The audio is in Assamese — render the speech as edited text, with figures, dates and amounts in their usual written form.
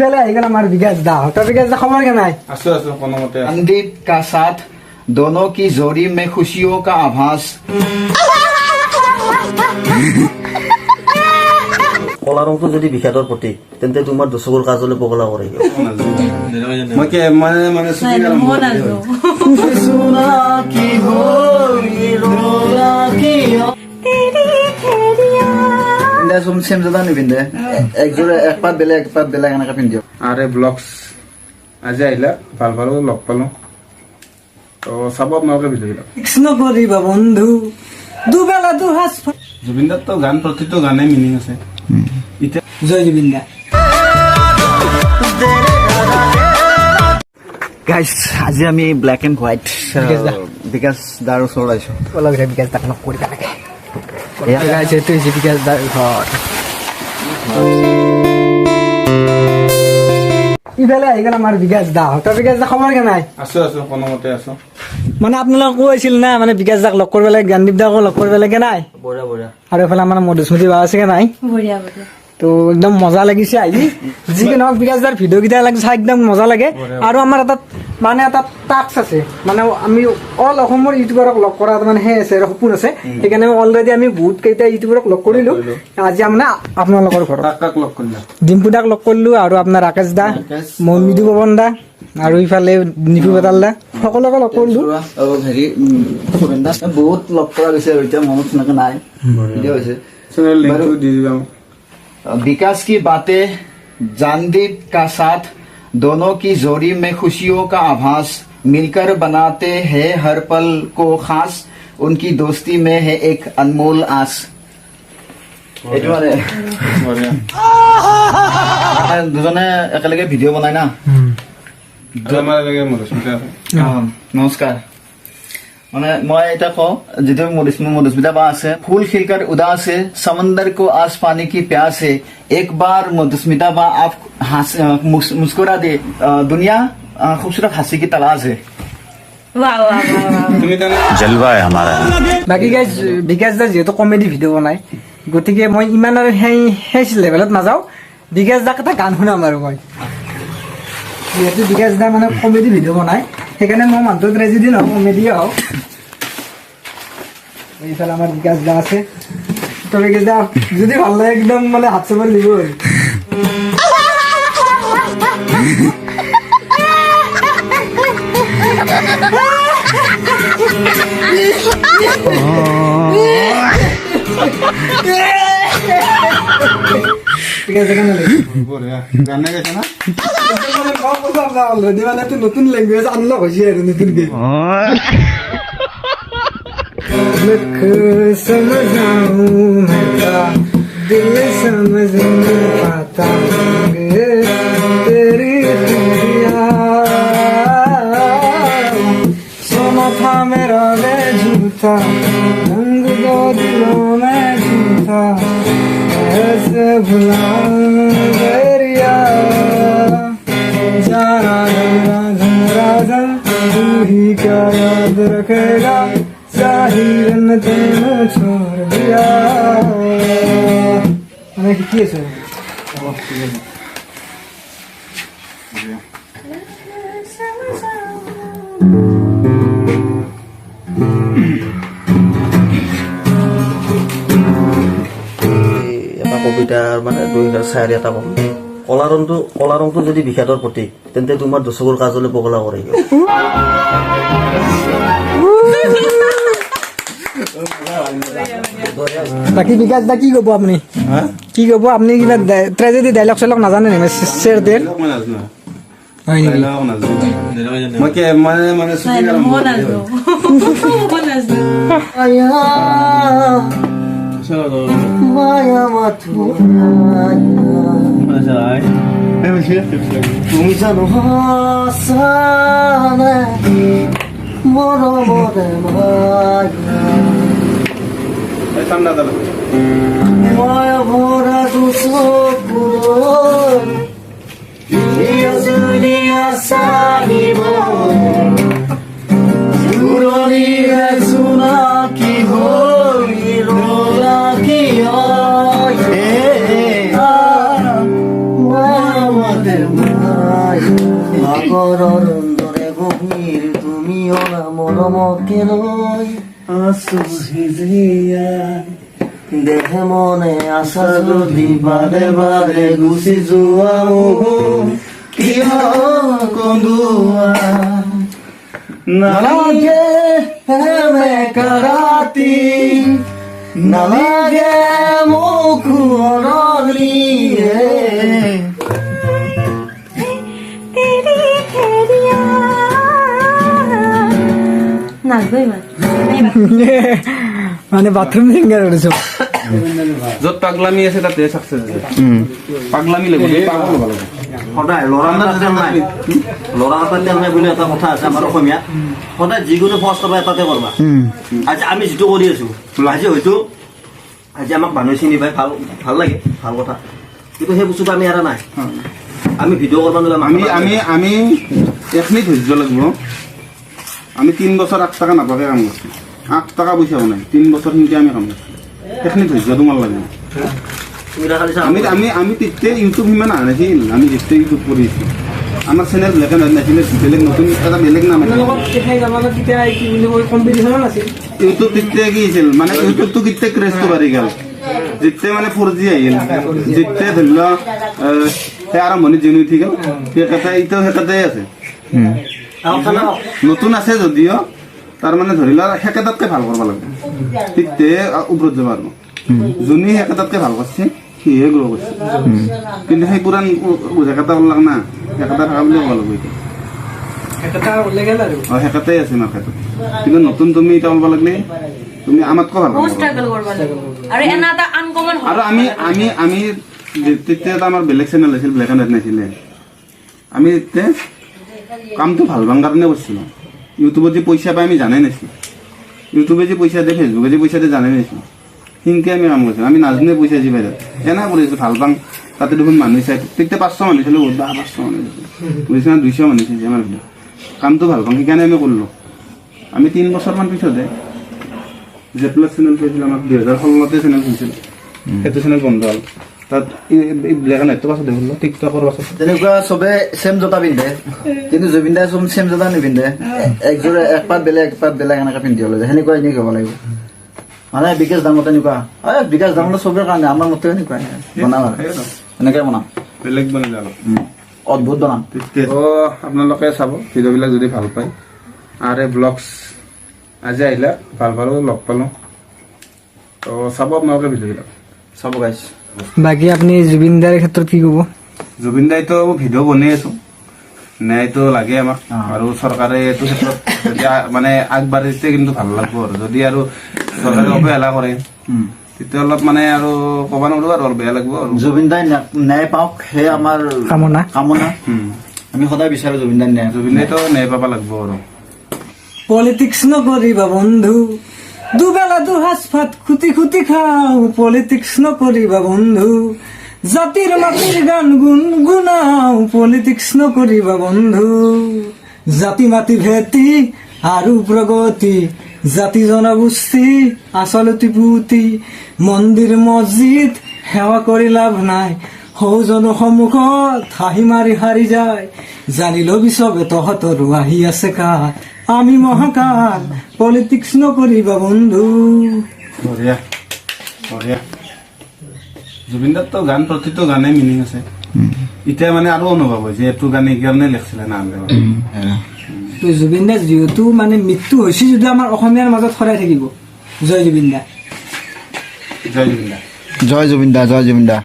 इधर आएगा हमारे विकास दा तो विकास दा खबर क्या नहीं संदीप का साथ दोनों की जोड़ी में खुशियों का आभास কলা ৰংটো যদি বিষাদৰ প্ৰতীক তেন্তে তোমাৰ দুচকুৰ কাজলে পগলা কৰে सेम जदा निपिंधे एकजोरे एक पात बेलेग এনেকা পিন্ধিও আরে ব্লগস আজি আহিলা ভাল ভাল লগ পালো তো চাব আপোনালোকে ভিডিঅ'বিলাক কৃষ্ণ কৰিবা বন্ধু দুবেলা দুহাজ জুবিন দাৰ তো গান প্ৰতিটো গানে মিনিং আছে এতিয়া জয় জুবিন দা গাইস আজি আমি ব্ল্যাক এন্ড হোয়াইট বিকাশ দাৰ ওচৰত আইছো অলপ বিকাশ দাক নক কৰি থাকে এয়া গাইছে তুই বিকাশ দাৰ ঘৰ ইফালে আহি গেল আমাৰ বিকাশ দা তো বিকাশ দা খবৰ কেনে নাই আছো কোনোমতে আছো মানে আপোনালোক কৈছিল না মানে বিকাশ দাক লগ কৰিব লাগে জ্ঞানদীপ দাকো লগ কৰিব লাগে নাই বঢ়িয়া বঢ়িয়া আৰু এফালে আমাৰ মধুস্মৃতি বা আছে নাই বঢ়িয়া বঢ়িয়া তো একদম মজা লাগিছে আহি যিকি নহওক বিকাশ দাৰ ভিডিঅ' কেইটা লাগে চাই একদম মজা লাগে আৰু আমাৰ এটা মানে এটা টাস্ক আছে মানে আমি অল অসমৰ ইউটিউবাৰক লগ কৰা মানে হে আছে সপোন আছে সেইকাৰণে অলৰেডি আমি বহুত কেইটা ইউটিউবাৰক লগ কৰিলো আজি মানে আপোনালোকৰ ঘৰত কাক লগ কৰিলা ডিম্পু দাক লগ কৰিলো আৰু আপোনাৰ ৰাকেশ দা মৃদু পৱন দা আৰু ইফালে নিপু বেতাল দা সকলোকে লগ কৰিলো আৰু হেৰি সুৰেন্দা বহুত লগ কৰা গৈছে আৰু এতিয়া মনত নাকে নাই ভিডিঅ' হৈছে চেনেল লিংকটো দি দিবা विकास की बातें जानदीप का साथ दोनों की जोड़ी में खुशियों का आभास मिलकर बनाते हैं हर पल को खास उनकी दोस्ती में है एक अनमोल आस দুজনে একেলগে ভিডিঅ' বনাই না নমস্কাৰ মানে মই এটা কওঁ যিটো মধুস্মিতা বা আছে फूल खिलकर उदास है समंदर को आस पानी की प्यास है एक बार मधुस्मिता बा आप मुस्कुरा दे दुनिया खूबसूरत हंसी की तलाश है वाह वाह वाह জলৱা আমাৰ বাকী গাইজ বিকাশ দা যিহেতু কমেডি ভিডিঅ' বনাই গতিকে মই ইমান আৰু সেই লেভেলত নাযাওঁ বিকাশ দাক এটা গান শুনাম আৰু মই যিহেতু বিকাশ দা মানে কমেডি ভিডিঅ' বনাই সেইকাৰণে মই মানুহটো ট্ৰেজেডি নহওঁ কমেডিয়ে হওক এইফালে আমাৰ বিকাশ দা আছে তো বিকাশ দা যদি ভাল লাগে একদম মানে হাত চাপৰ দিব গানে গাইছে না অলৰেডি মানে নতুন লেংগুৱেজ আনলক হৈছে আৰু নতুনকে लख समझाऊं मैं क्या दिल समझ नहीं पाता तेरी सोना था मेरा वे झूठा रंग दो दिलों में झूठा ऐसे भुला दरिया जाना राजन तू ही क्या याद रखेगा जाहिर न तेने छोड़ दिया মানে কি আছে এটা কবিতাৰ মানে দুইটা চাৰি এটা কম কলা ৰংটো যদি বিষাদৰ প্ৰতীক তেন্তে তোমাৰ দুচকুৰ কাজলে পগলা কৰে বাকি বিকাশ দা কি কব আপনি কি কব আপনি কিবা ট্ৰেজেডি ডাইলগ চাইলগ নাজানে নে শেয়ার দেন হয় নেকি মানে মায়া মাথু তুমি জানো হাসানে মরমরে মায়া ভরা দুচকুৰ দুনিয়া চাহিব জোৰণিৰে জোনাকী হৈ ৰলা কিয় মৰমতে সাগৰৰ দৰে গভীৰ তুমিও না মৰমকে ৰৈ আছো সিজিয়াই দেহে মনে আছা যদি বাৰে বাৰে গুচি যোৱা মোহ কিয় কন্দুৱা নালাগে এনেকা ৰাতি নালাগে মোক অৰলিয়ে নাচবো ইমান মানে বাথৰুম সিংগাৰ কৰিছো য'ত পাগলামি আছে তাতে চাকচেছ আছে পাগলামি লাগিব পাগল হ'ব লাগে সদায় ল'ৰা এটাৰ তেল নাই ল'ৰা এটাৰ তেল নাই বুলি এটা কথা আছে আমাৰ অসমীয়াত সদায় যিকোনো ফাৰ্ষ্ট পৰা এটাতে কৰবা আজি আমি যিটো কৰি আছো আজি হয়তো আজি আমাক মানুহে চিনি পাই ভাল ভাল লাগে ভাল কথা কিন্তু সেই বস্তুটো আমি এৰা নাই আমি ভিডিঅ' কৰিব নোৱাৰিম আমি আমি আমি এখনি ধৈৰ্য লাগিব আমি 3 বছৰ 8 টকা নাপাকে কাম কৰিছো 8 টকা পইচাও নাই 3 বছৰ সিনকে আমি কাম কৰিছো এখনি ধৈৰ্য তোমাৰ লাগিব তুমি খালি আমি আমি আমি তেতিয়া ইউটিউব ইমান অহা নাছিল আমি যেতিয়া ইউটিউব কৰি আছো আমাৰ চেনেল ব্লেক এণ্ড হোৱাইট নাছিলে বেলেগ নতুন এটা বেলেগ নাম আছিল লগত সেই জামানত তেতিয়া কি বুলি কয় কম্পিটিশ্যনো নাছিল ইউটিউব তেতিয়া কি আছিল মানে ইউটিউবটো কেতিয়া ক্ৰেজটো বাঢ়ি গ'ল যেতিয়া মানে 4G আহিল যেতিয়া ধৰি লোৱা সেই আৰম্ভণিত যেনে উঠি গ'ল সেইকেইটা এতিয়াও সেইকেইটাই আছে নতুন আছে যদিও তাৰ মানে ধৰি লোৱা সেইকেইটাতকৈ ভাল কৰিব লাগিব তেতিয়া ওপৰত যাব আৰু যোনে সেইকেইটাতকৈ ভাল কৰিছে সিহে গ্ৰ' কৰিছে কিন্তু সেই পুৰাণ জেকেটা ওলাক না সেইকেইটা থকা বুলি ক'ব লাগিব এতিয়া এটা ওলাই গ'ল আৰু সেইকেইটাই আছে মাৰ্কেটত কিন্তু নতুন তুমি এতিয়া ওলাব লাগিলে তুমি আমাতকৈ ভাল বহুত কৰিব ষ্ট্ৰাগল কৰিব লাগিব আৰু এনে এটা আনকমন আৰু আমি আমি আমি তেতিয়া এটা আমাৰ বেলেগ চেনেল আছিল ব্লেক এণ্ড হোৱাইট নাছিলে আমি তেতিয়া কামটো ভাল পাম কাৰণে কৰিছিলোঁ ইউটিউবত যে পইচা পাই আমি জানাই নাছিলোঁ ইউটিউবে যে পইচা দিয়ে ফেচবুকে যে পইচা দিয়ে জানাই নাছিলোঁ সিনকে আমি কাম কৰিছিলোঁ আমি নাজানে পইচা যি পাই এনে কৰিছোঁ ভাল পাম তাতে দেখোন মানুহ চাই তেতিয়া 500 মানুহ চাইছিলোঁ 500 মানুহ বুজিছে না 200 মানুহ চাইছে আমাৰ ভিডিঅ' কামটো ভাল পাম সেইকাৰণে আমি কৰিলোঁ আমি 3 বছৰমান পিছতে জেড প্লাছ চেনেল পাইছিলোঁ আমাক 2016তে চেনেল খুলিছিল সেইটো চেনেল বন্ধ হ'ল তাত ব্লেক এণ্ড হোৱাইটটো পাছত দেখোন টিকটকৰ পাছত তেনেকুৱা চবে চেম জোতা পিন্ধে কিন্তু জুবিন দাই চব চেম জোতা নিপিন্ধে একযোৰে এক পাত বেলেগ এনেকে পিন্ধি লৈ যায় সেনেকুৱা এনেকৈ হ'ব লাগিব মানে বিকাশ দামত এনেকুৱা বিকাশ দামত চবৰ কাৰণে আমাৰ মতে এনেকুৱা বনাম আৰু এনেকৈ বনাম বেলেগ বনালে অলপ অদ্ভুত বনাম তো আপোনালোকে চাব ভিডিঅ'বিলাক যদি ভাল পায় আৰু এই ব্লগছ আজি আহিলে ভাল ভাল লগ পালোঁ তো চাব আপোনালোকে ভিডিঅ'বিলাক চাব গাইছ বাকী আপুনি জুবিন দাৰ ক্ষেত্ৰত কি ক'ব জুবিন দাইতো ভিডিঅ' বনাই আছোঁ ন্যায়টো লাগে আমাক আৰু চৰকাৰে এইটো ক্ষেত্ৰত যদি মানে আগবাঢ়িছে কিন্তু ভাল লাগব আৰু যদি আৰু চৰকাৰে অৱহেলা কৰে তেতিয়া অলপ মানে আৰু ক'ব নোৱাৰো আৰু অলপ বেয়া লাগিব আৰু জুবিন দাই ন্যায় পাওক সেই আমাৰ কামনা আমি সদায় বিচাৰো জুবিন দাই ন্যায় জুবিন দাইতো ন্যায় পাব লাগিব আৰু পলিটিক্স নকৰিবা বন্ধু দুবেলা দুসাজ ভাত খুটি খুটি খাওঁ পলিটিক্স নকৰিবা বন্ধু জাতিৰ মাটিৰ গান গুণগুণাও পলিটিক্স নকৰিবা বন্ধু জাতি মাটি ভেটি আৰু প্ৰগতি জাতি জনগোষ্ঠী আচলতি পুতি মন্দিৰ মছজিদ সেৱা কৰি লাভ নাই সৌজনৰ সন্মুখত হাঁহি মাৰি হাৰি যায় জানি লবি চবে তহঁতৰো আহি আছে কাল আমি মহাকাল পলিটিক্স নকৰিবা বন্ধু বঢ়িয়া বঢ়িয়া জুবিন দাৰতো গান প্ৰতিটো গানে মিনিং আছে এতিয়া মানে আৰু অনুভৱ হৈছে এইটো গান এইকাৰণে লিখিছিলে না জুবিন দাৰ যিহেতু মানে মৃত্যু হৈছে যদিও আমাৰ অসমীয়াৰ মাজত সদায় থাকিব জয় জুবিন দা জয় জুবিন দা জয় জুবিন দা জয় জুবিন দা